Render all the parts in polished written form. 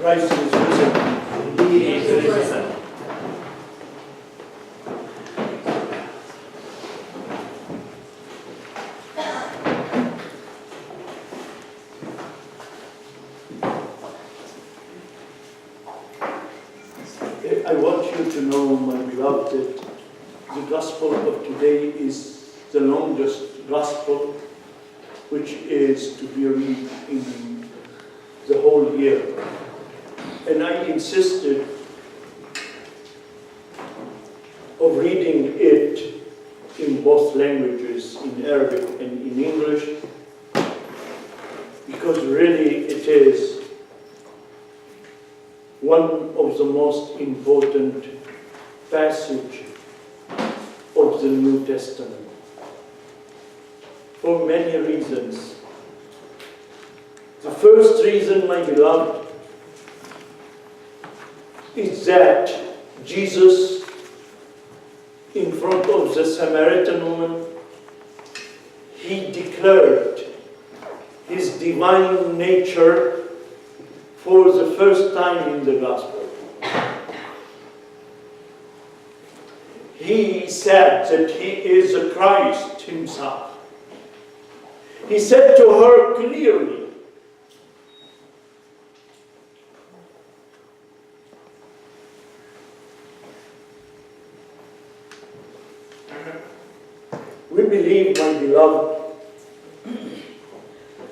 Christ is risen. He is risen. I want you to know, my beloved, that the gospel of today is the longest gospel which is to be read in the whole year. And I insisted of reading it in both languages, in Arabic and in English, because really it is one of the most important passages of the New Testament, for many reasons. The first reason, my beloved, is that Jesus, in front of the Samaritan woman, he declared his divine nature for the first time in the gospel. He said that he is the Christ himself. He said to her clearly, we believe, my beloved,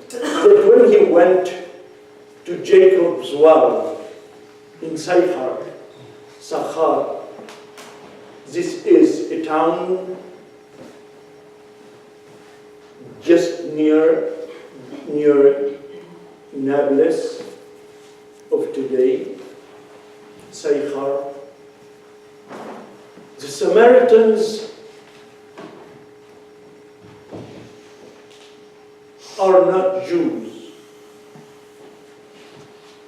that when he went to Jacob's well in Sachar, this is a town just near Nablus of today, Sachar. The Samaritans are not Jews.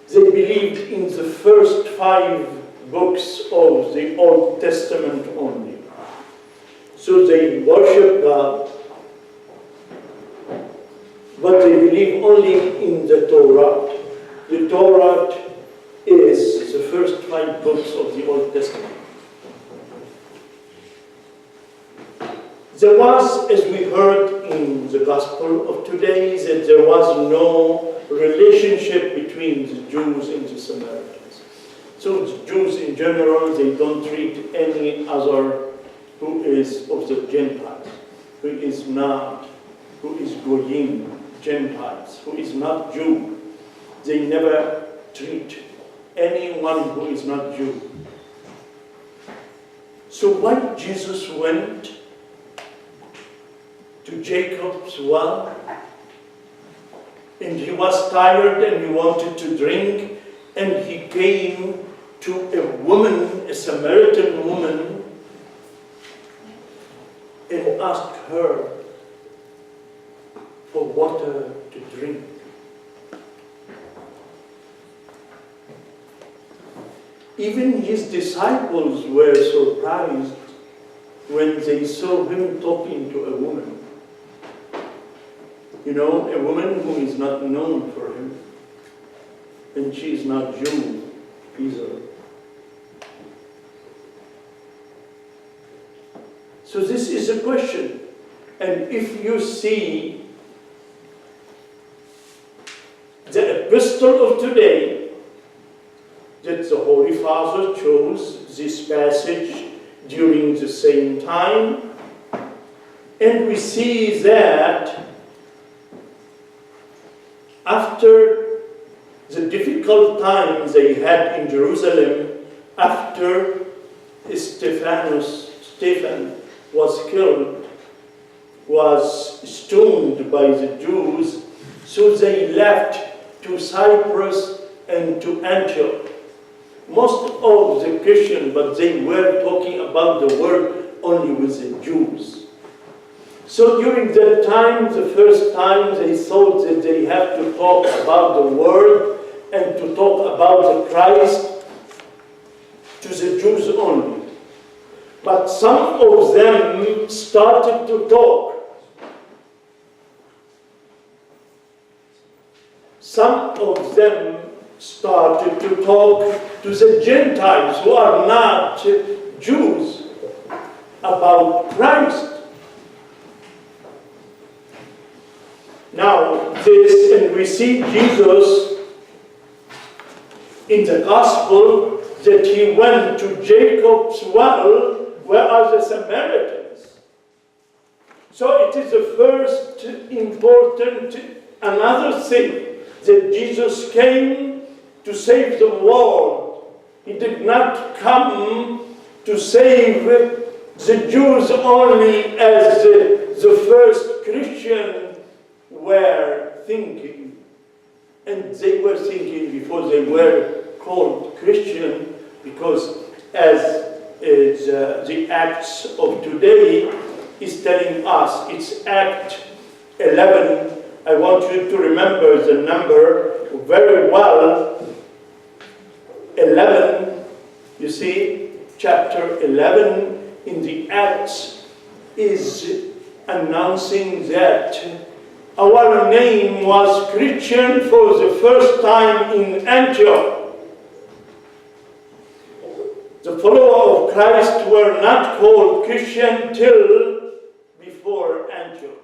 They believed in the first 5 books of the Old Testament only. So they worship God, but they believe only in the Torah. The Torah is the first 5 books of the Old Testament. There was, as we heard in the Gospel of today, that there was no relationship between the Jews and the Samaritans. So the Jews in general, they don't treat any other who is of the Gentiles, who is Goyim, Gentiles, who is not Jew. They never treat anyone who is not Jew. So when Jesus went to Jacob's well, and he was tired and he wanted to drink, and he came to a woman, a Samaritan woman, and asked her for water to drink. Even his disciples were surprised when they saw him talking to a woman. You know, a woman who is not known for him, and she is not Jew either. So this is a question. And if you see the epistle of today, that the Holy Father chose this passage during the same time, and we see that after the difficult times they had in Jerusalem, after Stephen was killed, was stoned by the Jews, so they left to Cyprus and to Antioch. Most of the Christians, but they were talking about the word only with the Jews. So during that time, the first time, they thought that they have to talk about the word and to talk about the Christ to the Jews only. But some of them started to talk. Some of them started to talk to the Gentiles who are not Jews about Christ. Now, and we see Jesus in the Gospel that he went to Jacob's well, where are the Samaritans. So it is the first important, another thing, that Jesus came to save the world. He did not come to save the Jews only as the first Christian were thinking. And they were thinking before they were called Christian, because as the Acts of today is telling us, it's Act 11. I want you to remember the number very well. 11, you see, chapter 11 in the Acts is announcing that our name was Christian for the first time in Antioch. The followers of Christ were not called Christian till before Antioch.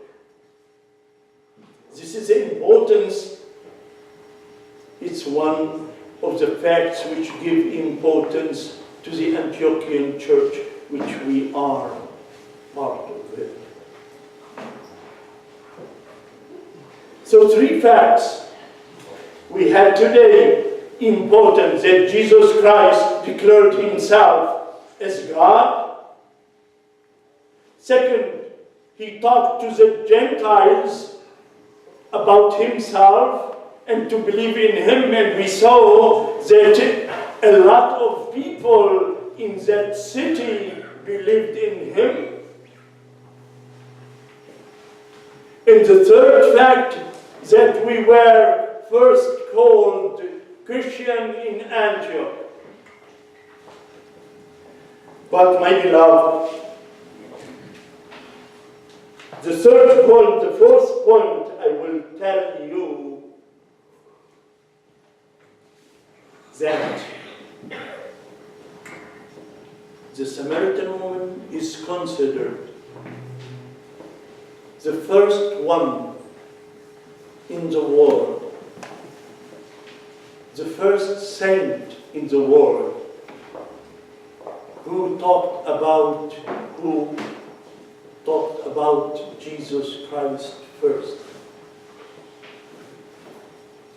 This is the importance. It's one of the facts which give importance to the Antiochian church, which we are part of it. So 3 facts we had today. Important that Jesus Christ declared himself as God. Second, he talked to the Gentiles about himself and to believe in him, and we saw that a lot of people in that city believed in him. And the third fact, that we were first called Christian in Antioch. But my beloved, the third point, the fourth point, I will tell you that the Samaritan woman is considered the first one in the world, the first saint in the world who talked about Jesus Christ first.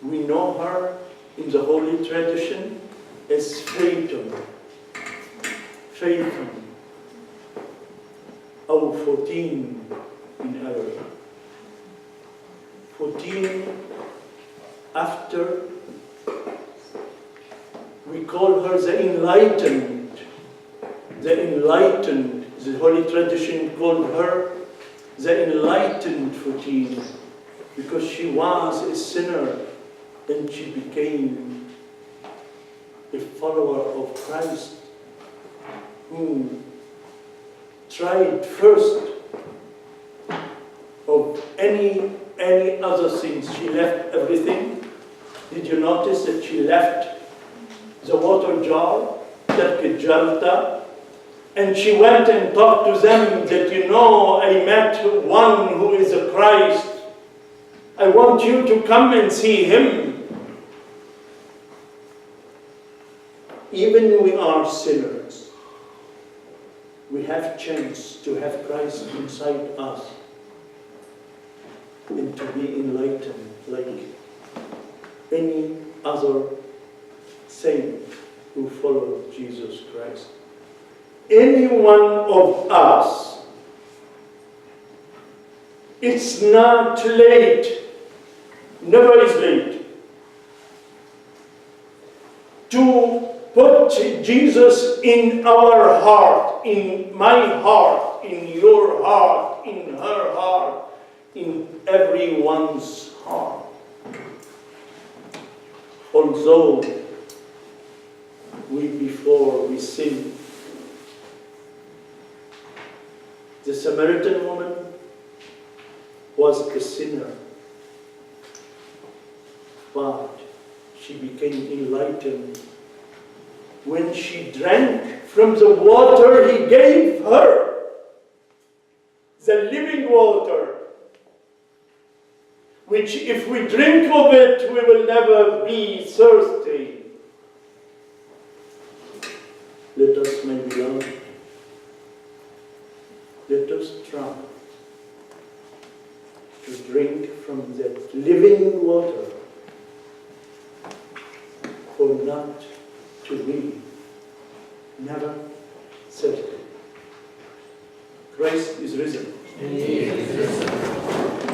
We know her in the Holy Tradition as Phaeton, or 14 in Arabic. 14 after. We call her the enlightened. The enlightened, the Holy Tradition called her the enlightened 14, because she was a sinner and she became a follower of Christ, who tried first of any other things. She left everything. Did you notice that she left the water jar, Jalta, and she went and talked to them that, you know, I met one who is a Christ. I want you to come and see him. Even we are sinners, we have chance to have Christ inside us and to be enlightened like any other saint who followed Jesus Christ. Any one of us, it's not late, never is late, to put Jesus in our heart, in my heart, in your heart, in her heart, in everyone's heart. Although before we sin, the Samaritan woman was a sinner, but she became enlightened when she drank from the water he gave her, the living water, which if we drink of it, we will never be thirsty. Let us, my beloved, let us try to drink from that living water, for not to be never thirsty. Christ is risen. He is risen.